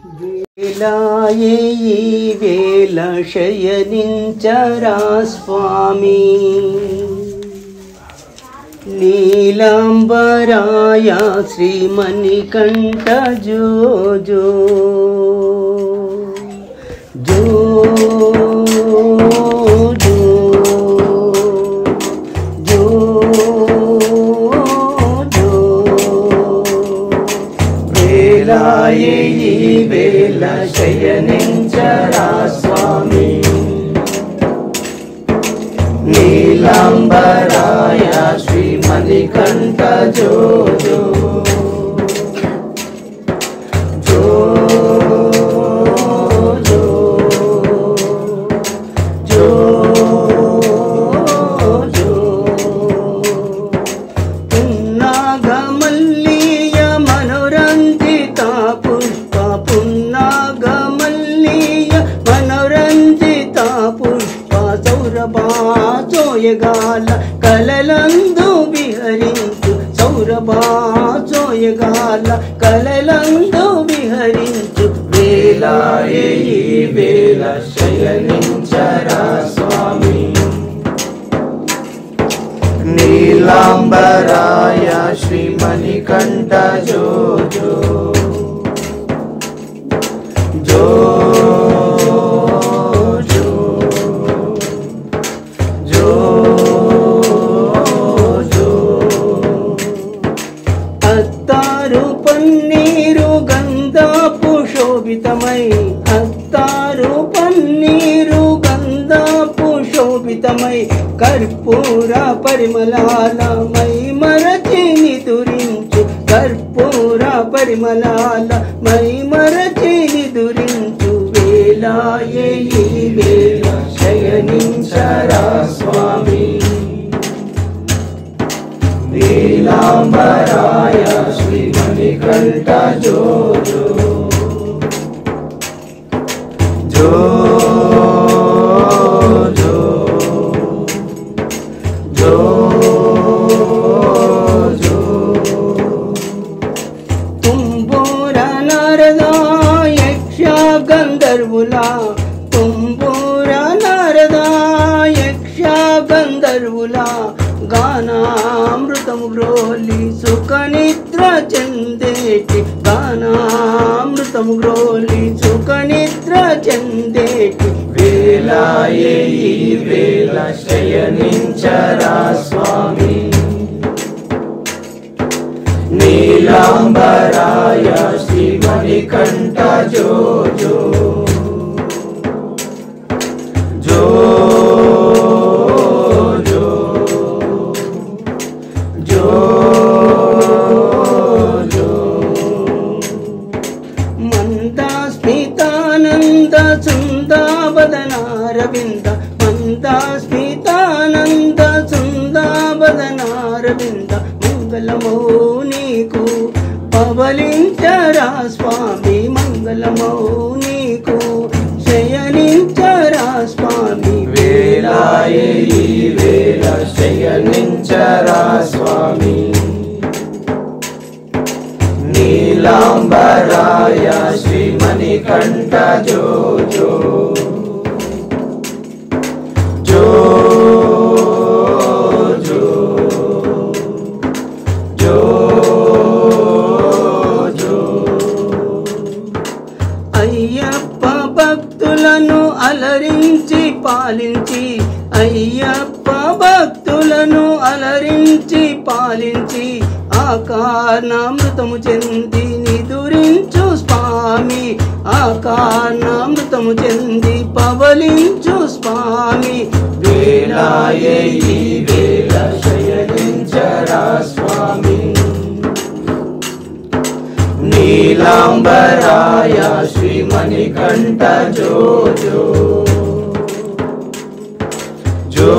వేలాయే ఈ వేళ శయనించరా స్వామి నీలాంబరాయ శ్రీమణికంఠ జో జో జో జో జో జో వేలాయే ఈ వేళ శయనించరా స్వామి నీలాంబరాయ శ్రీమణికంఠ జో జో జో జో జో జో పున్నాగమల్లీయ మనోరంజిత పుష్ప పున్నాగమల్లీయ మనోరంజిత పుష్ప సౌరభా చోయగాల కలలందు విహరించు సౌరభా చోయగాల కలలందు విహరించు వేలాయే ఈ వేళ శయనించరా స్వామి నీలాంబరాయ శ్రీమణికంఠ జో జో జో పన్నీరు గంధాపు శోభితమై అత్తారు పన్నీరు గంధాపు శోభితమై కర్పూర పరిమళాల మై మరచి నిదురించు కర్పూర పరిమళాల మై మరచి నిదురించు వేలాయే ఈ వేళ శయనించరా స్వామి నీలాంబరాయ శ్రీమణికంఠ జో జో జో జో జో జో తుంబూర నారదా యక్ష గంధర్వులా తుంబూర నారదా యక్ష గంధర్వులా గానామృతము గ్రోలి సుఖ నిద్ర చెందేటి గానామృతము గ్రోలి సుఖ నిద్ర చెందేటి వేలాయే ఈ వేళ శయనించరా స్వామి నీలాంబరాయ శ్రీమణికంఠ జో జో జో మందాస్మితానంద సుందావదనారవింద మందాస్మితానంద సుందావదనారవింద మంగళమో నీకు పవలించరా స్వామి మంగళమో నీకు శయనించరా స్వామి వేలాయే ఈ వేళ శయనించరా స్వామి నీలాంబరాయ శ్రీమణికంఠ జో జో జో జో జో జో అయ్యప్ప భక్తులను అలరించి పాలించి అయ్యప్ప భక్తులను అలరించి పాలించి ఆకారణామృతము చెంది నిదురించు స్వామి ఆకారణామృతము చెంది పవలించు స్వామి వేలాయే ఈ వేళ శయనించరా స్వామి నీలాంబరాయ శ్రీమణికంఠ జో జో జో